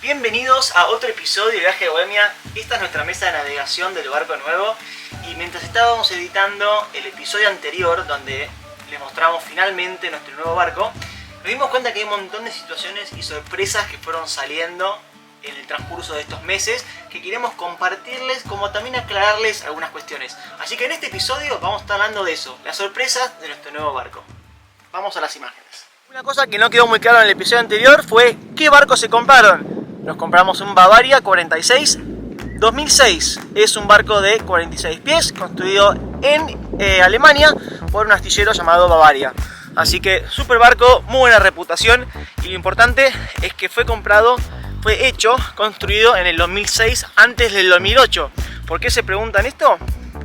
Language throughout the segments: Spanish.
Bienvenidos a otro episodio de Viaje de Bohemia. Esta es nuestra mesa de navegación del barco nuevo. Y mientras estábamos editando el episodio anterior, donde les mostramos finalmente nuestro nuevo barco, nos dimos cuenta que hay un montón de situaciones y sorpresas que fueron saliendo en el transcurso de estos meses, que queremos compartirles, como también aclararles algunas cuestiones. Así que en este episodio vamos a estar hablando de eso, las sorpresas de nuestro nuevo barco. Vamos a las imágenes. Una cosa que no quedó muy claro en el episodio anterior fue ¿qué barcos se compraron? Nos compramos un Bavaria 46 2006. Es un barco de 46 pies construido en Alemania por un astillero llamado Bavaria. Así que super barco, muy buena reputación, y lo importante es que fue construido en el 2006 antes del 2008. ¿Por qué se preguntan esto?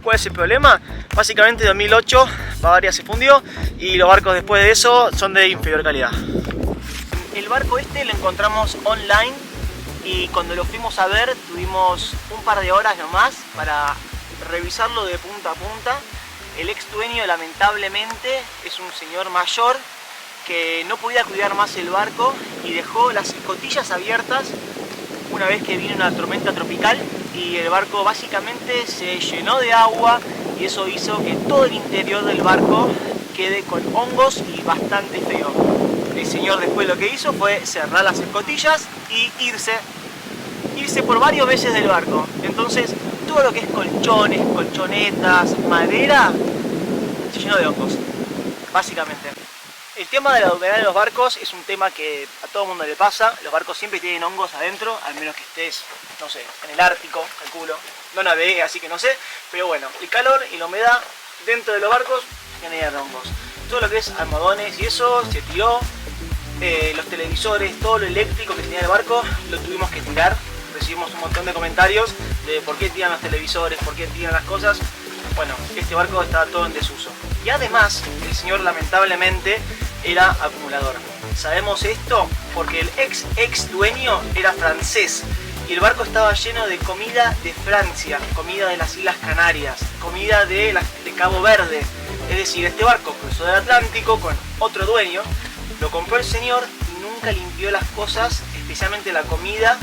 ¿Cuál es el problema? Básicamente en 2008 Bavaria se fundió y los barcos después de eso son de inferior calidad. El barco este lo encontramos online y cuando lo fuimos a ver tuvimos un par de horas nomás para revisarlo de punta a punta. El ex dueño lamentablemente es un señor mayor que no podía cuidar más el barco y dejó las escotillas abiertas una vez que vino una tormenta tropical y el barco básicamente se llenó de agua y eso hizo que todo el interior del barco quede con hongos y bastante feo. El señor después lo que hizo fue cerrar las escotillas y irse por varios meses del barco. Entonces todo lo que es colchones, colchonetas, madera se llenó de hongos, básicamente. El tema de la humedad de los barcos es un tema que a todo el mundo le pasa. Los barcos siempre tienen hongos adentro, al menos que estés, no sé, en el Ártico, calculo. No navegué, así que no sé. Pero bueno, el calor y la humedad dentro de los barcos generan hongos. Todo lo que es almohadones y eso se tiró. Los televisores, todo lo eléctrico que tenía el barco, lo tuvimos que tirar. Recibimos un montón de comentarios de por qué tiran los televisores, por qué tiran las cosas. Bueno, este barco estaba todo en desuso. Y además, el señor lamentablemente era acumulador. Sabemos esto porque el ex dueño era francés y el barco estaba lleno de comida de Francia, comida de las Islas Canarias, comida de Cabo Verde. Es decir, este barco cruzó el Atlántico con otro dueño, lo compró el señor y nunca limpió las cosas, especialmente la comida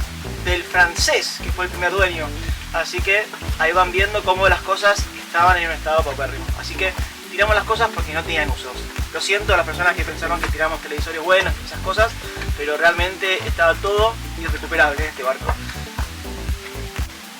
del francés, que fue el primer dueño. Así que ahí van viendo cómo las cosas estaban en un estado paupérrimo. Así que tiramos las cosas porque no tenían usos. Lo siento a las personas que pensaron que tiramos televisores buenos y esas cosas, pero realmente estaba todo irrecuperable en este barco.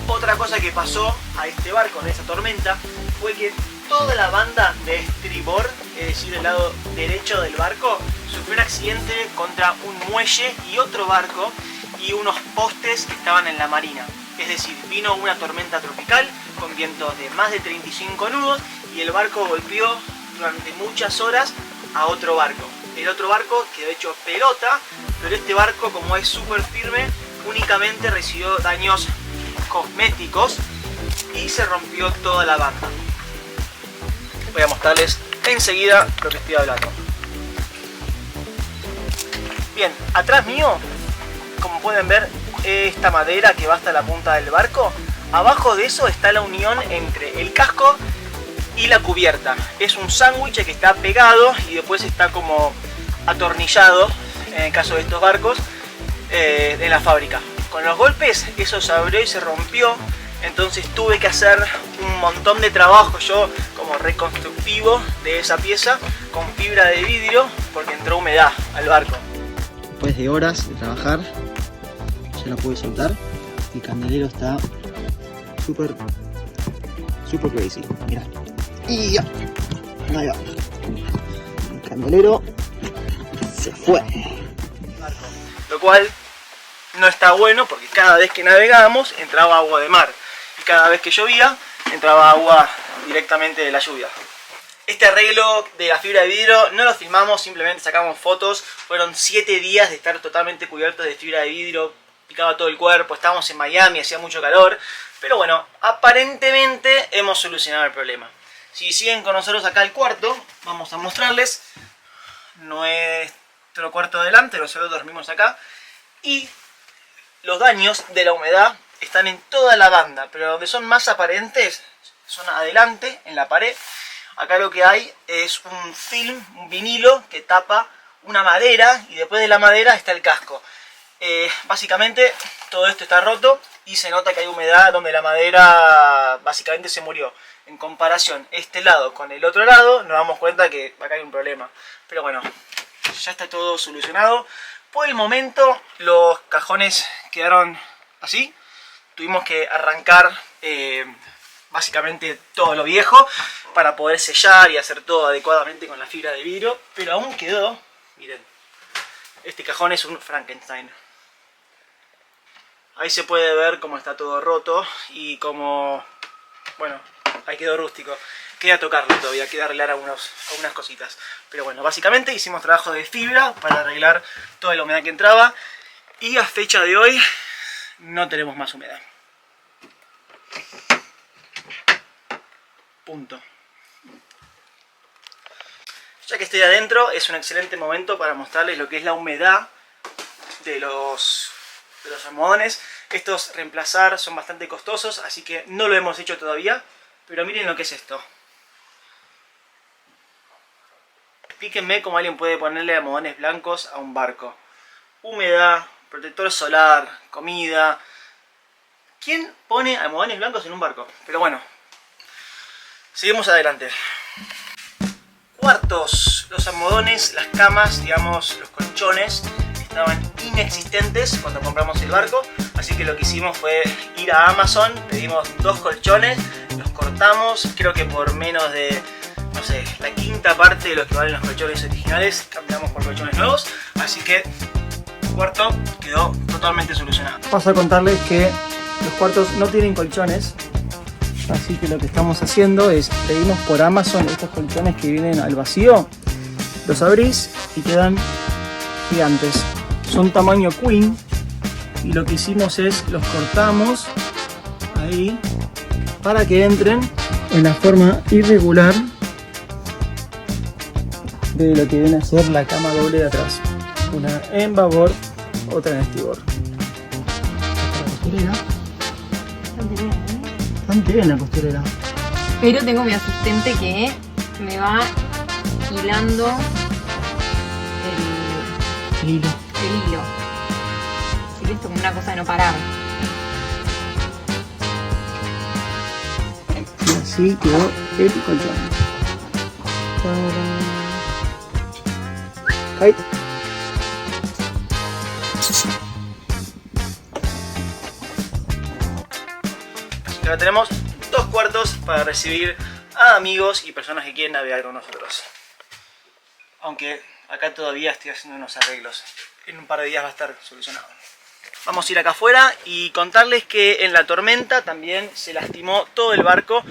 Otra cosa que pasó a este barco en esa tormenta fue que toda la banda de estribor, es decir, el lado derecho del barco, sufrió un accidente contra un muelle y otro barco y unos postes que estaban en la marina. Es decir, vino una tormenta tropical con vientos de más de 35 nudos y el barco golpeó durante muchas horas a otro barco. El otro barco quedó hecho pelota, pero este barco, como es súper firme, únicamente recibió daños cosméticos y se rompió toda la banda. Voy a mostrarles enseguida lo que estoy hablando. Bien, atrás mío, como pueden ver, esta madera que va hasta la punta del barco, abajo de eso está la unión entre el casco y la cubierta. Es un sándwich que está pegado y después está como atornillado, en el caso de estos barcos, en la fábrica. Con los golpes eso se abrió y se rompió, entonces tuve que hacer un montón de trabajo yo como reconstructivo de esa pieza con fibra de vidrio porque entró humedad al barco. Después de horas de trabajar ya la pude soltar. El candelero está super crazy. Mirá. Y ya. Ahí va. El candelero se fue. Lo cual no está bueno porque cada vez que navegábamos entraba agua de mar. Y cada vez que llovía entraba agua directamente de la lluvia. Este arreglo de la fibra de vidrio no lo filmamos, simplemente sacamos fotos. Fueron 7 días de estar totalmente cubiertos de fibra de vidrio. Picaba todo el cuerpo, estábamos en Miami, hacía mucho calor. Pero bueno, aparentemente hemos solucionado el problema. Si siguen con nosotros acá al cuarto, vamos a mostrarles nuestro cuarto adelante. Nosotros dormimos acá. Y los daños de la humedad están en toda la banda, pero donde son más aparentes son adelante, en la pared. Acá lo que hay es un film, un vinilo que tapa una madera y después de la madera está el casco. Básicamente todo esto está roto y se nota que hay humedad donde la madera básicamente se murió. En comparación este lado con el otro lado, nos damos cuenta que acá hay un problema. Pero bueno, ya está todo solucionado. Por el momento los cajones quedaron así. Tuvimos que arrancar básicamente todo lo viejo para poder sellar y hacer todo adecuadamente con la fibra de vidrio. Pero aún quedó, miren, este cajón es un Frankenstein. Ahí se puede ver cómo está todo roto y cómo, bueno, ahí quedó rústico. Queda tocarlo todavía, queda arreglar algunas cositas. Pero bueno, básicamente hicimos trabajo de fibra para arreglar toda la humedad que entraba. Y a fecha de hoy no tenemos más humedad. Punto. Ya que estoy adentro, es un excelente momento para mostrarles lo que es la humedad de los almohadones. Estos reemplazar son bastante costosos, así que no lo hemos hecho todavía. Pero miren lo que es esto. Explíquenme cómo alguien puede ponerle almohadones blancos a un barco. Humedad, protector solar, comida. ¿Quién pone almohadones blancos en un barco? Pero bueno, seguimos adelante. Cuartos. Los almohadones, las camas, digamos, los colchones estaban inexistentes cuando compramos el barco. Así que lo que hicimos fue ir a Amazon, pedimos 2 colchones, los cortamos, creo que por menos de, no sé, la quinta parte de lo que valen los colchones originales, cambiamos por colchones nuevos. Así que el cuarto quedó totalmente solucionado. Paso a contarles que los cuartos no tienen colchones. Así que lo que estamos haciendo es, pedimos por Amazon estos colchones que vienen al vacío, los abrís y quedan gigantes. Son tamaño queen y lo que hicimos es los cortamos ahí para que entren en la forma irregular de lo que viene a ser la cama doble de atrás. Una en babor, otra en estribor. Bastante bien la costurera. Pero tengo mi asistente que me va hilando el hilo. Así que esto es como una cosa de no parar. Y así quedó el colchón. Ahí. Ahora tenemos 2 cuartos para recibir a amigos y personas que quieren navegar con nosotros. Aunque acá todavía estoy haciendo unos arreglos. En un par de días va a estar solucionado. Vamos a ir acá afuera y contarles que en la tormenta también se lastimó todo el barco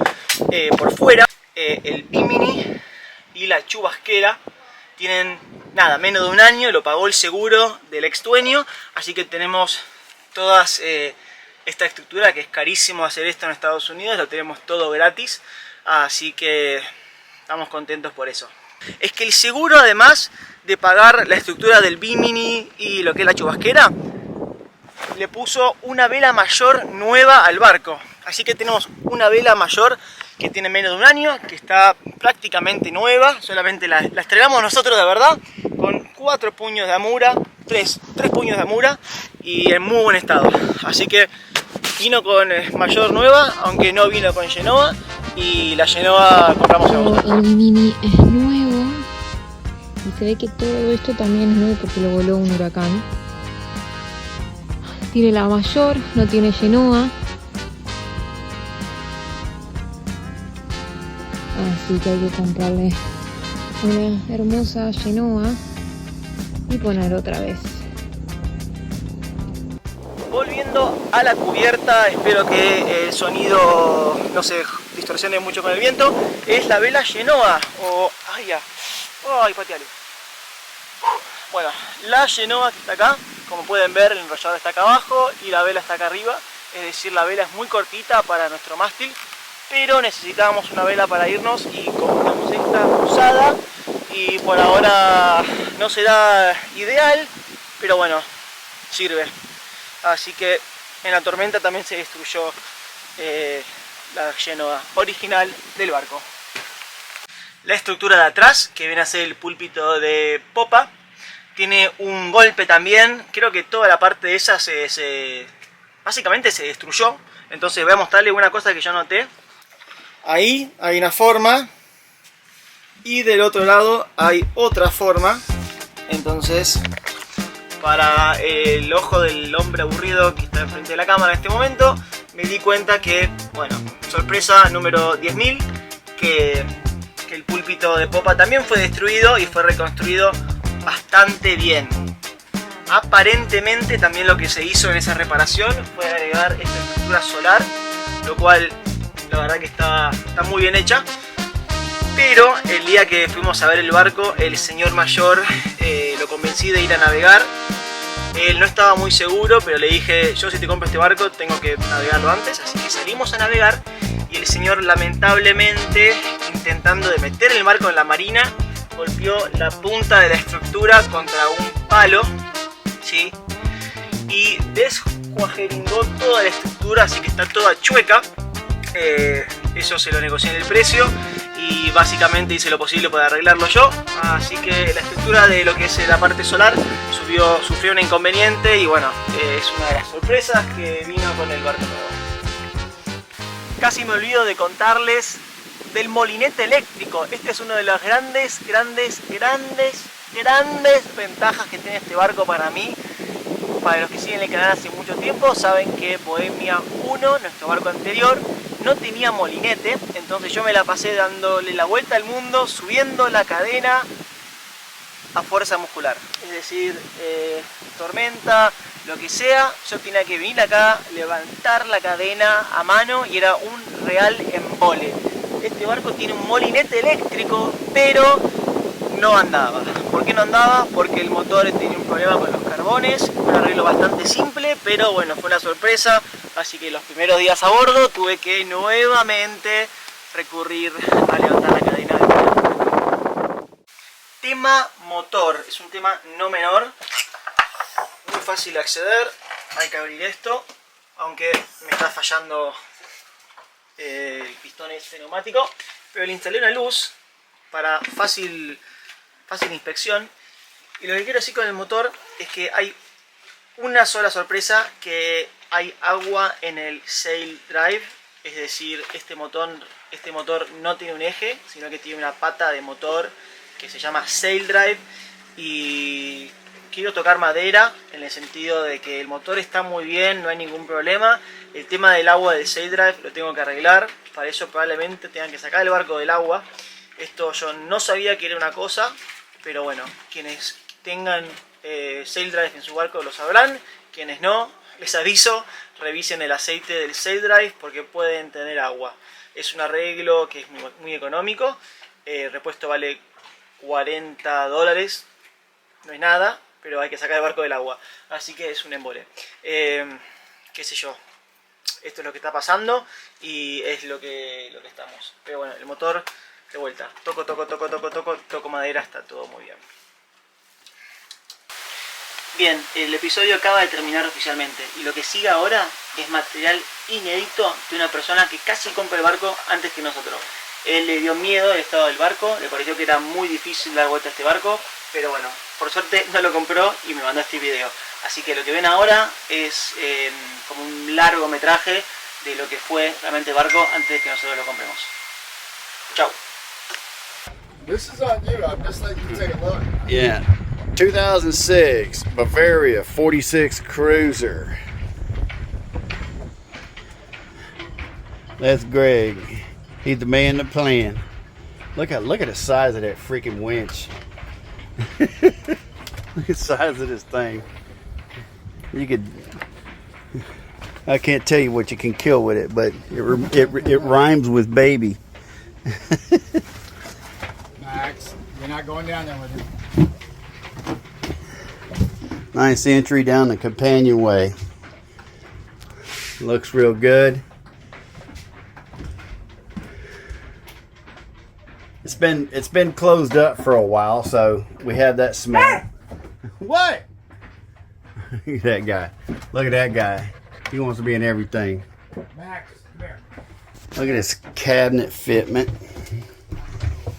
por fuera. El Bimini y la chubasquera tienen nada, menos de un año, lo pagó el seguro del ex dueño. Así que tenemos todas... esta estructura, que es carísimo hacer esto en Estados Unidos, lo tenemos todo gratis, así que estamos contentos por eso. Es que el seguro, además de pagar la estructura del Bimini y lo que es la chubasquera, le puso una vela mayor nueva al barco. Así que tenemos una vela mayor que tiene menos de un año, que está prácticamente nueva, solamente la estrenamos nosotros de verdad, con 4 puños de Amura, 3 puños de Amura y en muy buen estado. Así que vino con mayor nueva, aunque no vino con Genoa, y la Genoa compramos en agosto. El Bimini es nuevo y se ve que todo esto también es nuevo porque lo voló un huracán. Tiene la mayor, no tiene Genoa. Así que hay que comprarle una hermosa Genoa y poner otra vez. Volviendo a la cubierta, espero que el sonido no se distorsione mucho con el viento. Es la vela Genoa, o... ¡ay, ya! ¡Ay, pateale! Bueno, la Genoa que está acá, como pueden ver, el enrollador está acá abajo y la vela está acá arriba. Es decir, la vela es muy cortita para nuestro mástil, pero necesitábamos una vela para irnos y compramos esta usada. Y por ahora no será ideal, pero bueno, sirve. Así que en la tormenta también se destruyó la Genoa original del barco. La estructura de atrás, que viene a ser el púlpito de popa, Tiene un golpe también. Creo que toda la parte de esa básicamente se destruyó. Entonces voy a mostrarle una cosa que yo noté. Ahí hay una forma. Y del otro lado hay otra forma. Entonces, para el ojo del hombre aburrido que está enfrente de la cámara en este momento, me di cuenta que, bueno, sorpresa número 10.000, que el púlpito de popa también fue destruido y fue reconstruido bastante bien. Aparentemente también lo que se hizo en esa reparación fue agregar esta estructura solar, lo cual la verdad que está muy bien hecha. Pero el día que fuimos a ver el barco, el señor mayor lo convencí de ir a navegar. Él no estaba muy seguro, pero le dije, yo si te compro este barco tengo que navegarlo antes. Así que salimos a navegar y el señor, lamentablemente, intentando de meter el barco en la marina, golpeó la punta de la estructura contra un palo, ¿sí? Y descuajeringó toda la estructura, así que está toda chueca. Eso se lo negocié en el precio y básicamente hice lo posible para arreglarlo yo. Así que la estructura de lo que es la parte solar sufrió un inconveniente y bueno, es una de las sorpresas que vino con el barco nuevo. Casi me olvido de contarles del molinete eléctrico. Este es uno de las grandes ventajas que tiene este barco para mí. Para los que siguen el canal hace mucho tiempo saben que Bohemia 1, nuestro barco anterior, no tenía molinete, entonces yo me la pasé dándole la vuelta al mundo, subiendo la cadena a fuerza muscular. Es decir, tormenta, lo que sea, yo tenía que venir acá, levantar la cadena a mano y era un real embole. Este barco tiene un molinete eléctrico, pero no andaba. ¿Por qué no andaba? Porque el motor tenía un problema con los carbones, un arreglo bastante simple, pero bueno, fue una sorpresa. Así que los primeros días a bordo tuve que nuevamente recurrir a levantar la cadena del motor. Tema motor, es un tema no menor, muy fácil de acceder. Hay que abrir esto, aunque me está fallando el pistón este neumático, pero le instalé una luz para fácil inspección. Y lo que quiero decir con el motor es que hay una sola sorpresa, que hay agua en el sail drive. Es decir, este motor no tiene un eje, sino que tiene una pata de motor que se llama sail drive. Y quiero tocar madera en el sentido de que el motor está muy bien, no hay ningún problema. El tema del agua del sail drive lo tengo que arreglar. Para eso probablemente tengan que sacar el barco del agua. Esto yo no sabía que era una cosa, pero bueno, quienes tengan sail drive en su barco lo sabrán. Quienes no, les aviso, revisen el aceite del sail drive porque pueden tener agua. Es un arreglo que es muy económico. El repuesto vale $40, no es nada, pero hay que sacar el barco del agua, así que es un embole. Qué sé yo, esto es lo que está pasando y es lo que estamos. Pero bueno, el motor, de vuelta, toco madera, está todo muy bien. Bien, el episodio acaba de terminar oficialmente y lo que sigue ahora es material inédito de una persona que casi compra el barco antes que nosotros. Él le dio miedo el estado del barco, le pareció que era muy difícil dar vuelta a este barco, pero bueno, por suerte no lo compró y me mandó este video. Así que lo que ven ahora es como un largometraje de lo que fue realmente el barco antes de que nosotros lo compremos. Chao. This is on you. I'm just letting you take a look. Yeah. 2006 Bavaria 46 Cruiser. That's Greg. He's the man to plan. Look at the size of that freaking winch. Look at the size of this thing. I can't tell you what you can kill with it, but it rhymes with baby. Max, you're not going down there with him. Nice entry down the companionway. Looks real good. It's been closed up for a while, so we have that smell. What? Look at that guy. Look at that guy. He wants to be in everything. Max, come here. Look at this cabinet fitment.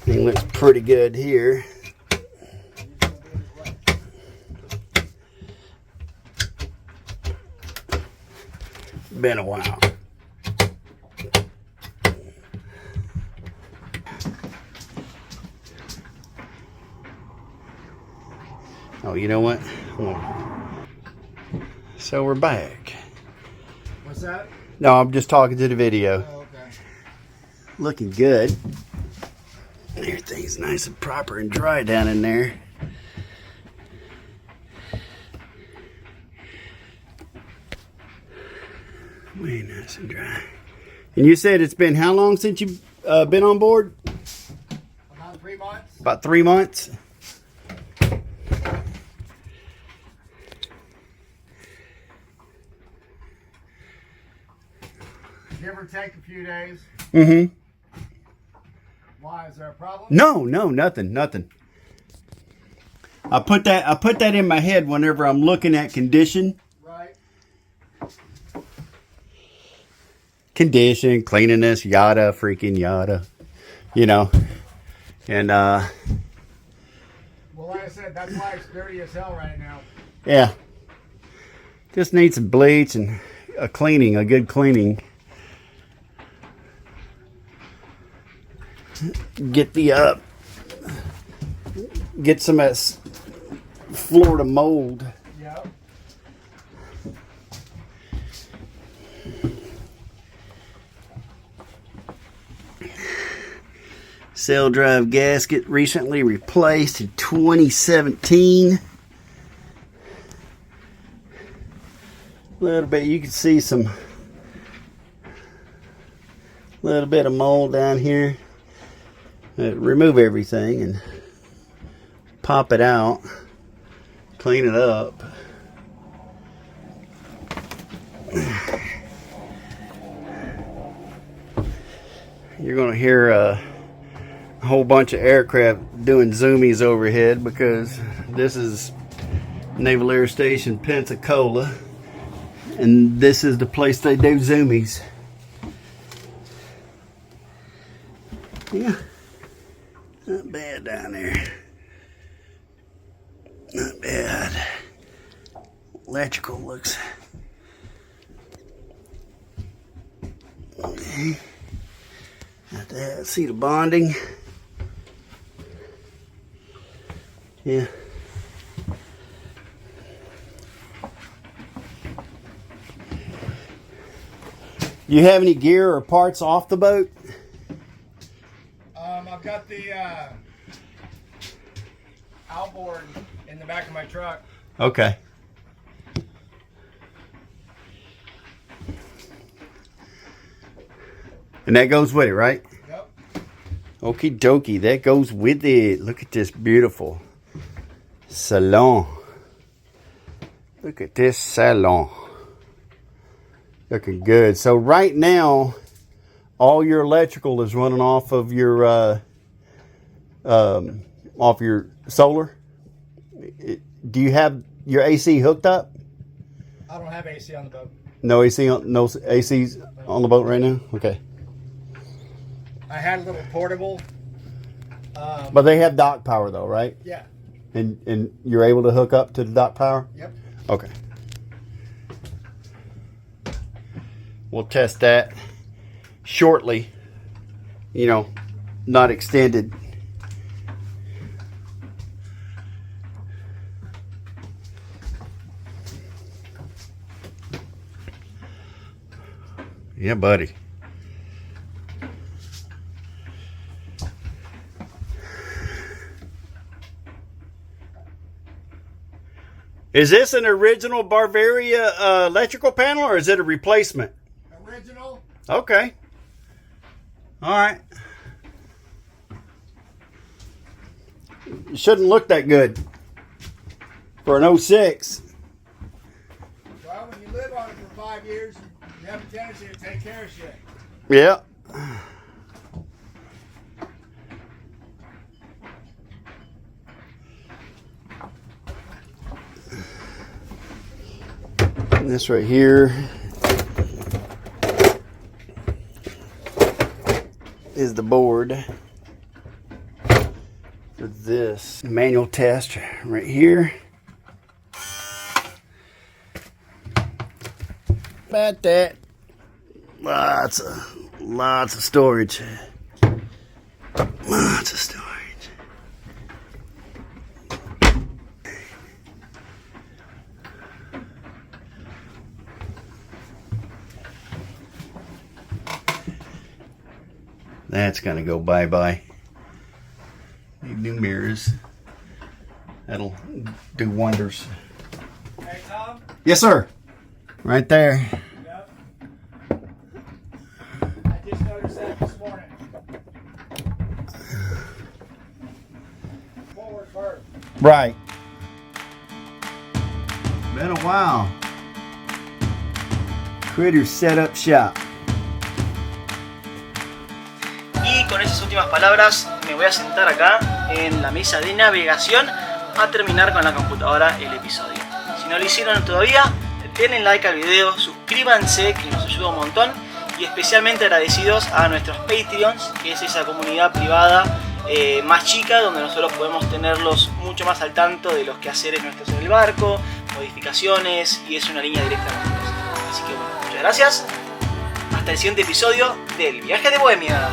It looks pretty good here. Been a while. Oh, you know what? So we're back. What's that? No, I'm just talking to the video. Oh, okay. Looking good. Everything's nice and proper and dry down in there. Way nice and dry. And you said it's been how long since you've been on board? About 3 months. About 3 months. Give or take a few days. Mm-hmm. Why? Is there a problem? No, nothing. I put that in my head whenever I'm looking at condition. Right. Condition, cleanliness, yada, freaking yada. You know. And Well, like I said, that's why it's dirty as hell right now. yeah. Just need some bleach and a good cleaning. Get some of that Florida mold. Yep. Sail drive gasket recently replaced in 2017. A little bit, you can see some little bit of mold down here. Remove everything and pop it out, clean it up. You're gonna hear a whole bunch of aircraft doing zoomies overhead because this is Naval Air Station Pensacola, and this is the place they do zoomies. Yeah. Not bad down there. Not bad. Electrical looks okay. Got that. See the bonding? Yeah. You have any gear or parts off the boat? I've got the outboard in the back of my truck. Okay. And that goes with it, right? Yep. Okie dokie, that goes with it. Look at this beautiful salon. Look at this salon. Looking good. So right now, all your electrical is running off of your solar. Do you have your AC hooked up? I don't have AC on the boat. No AC on the boat right now. Okay. I had a little portable. But they have dock power though, right? Yeah. And you're able to hook up to the dock power? Yep. Okay. We'll test that shortly. You know, not extended. Yeah, buddy. Is this an original Bavaria electrical panel, or is it a replacement? Original. Okay. All right. It shouldn't look that good for an 06. Well, when you live on it for 5 years, you have a tendency to take care of shit. Yeah. And this right here is the board for this manual test right here. About that. Lots of storage. Lots of storage. That's gonna go bye-bye. Need new mirrors. That'll do wonders. Hey, Tom? Yes, sir. Right there. Yep. I just noticed that this morning. Forward curve. Right. Been a while. Critter set up shop. Y con esas últimas palabras me voy a sentar acá en la mesa de navegación a terminar con la computadora el episodio. Si no lo hicieron todavía, denle like al video, suscríbanse que nos ayuda un montón, y especialmente agradecidos a nuestros Patreons, que es esa comunidad privada más chica donde nosotros podemos tenerlos mucho más al tanto de los quehaceres nuestros en el barco, modificaciones, y es una línea directa con nosotros. Así que bueno, muchas gracias. Hasta el siguiente episodio del Viaje de Bohemia.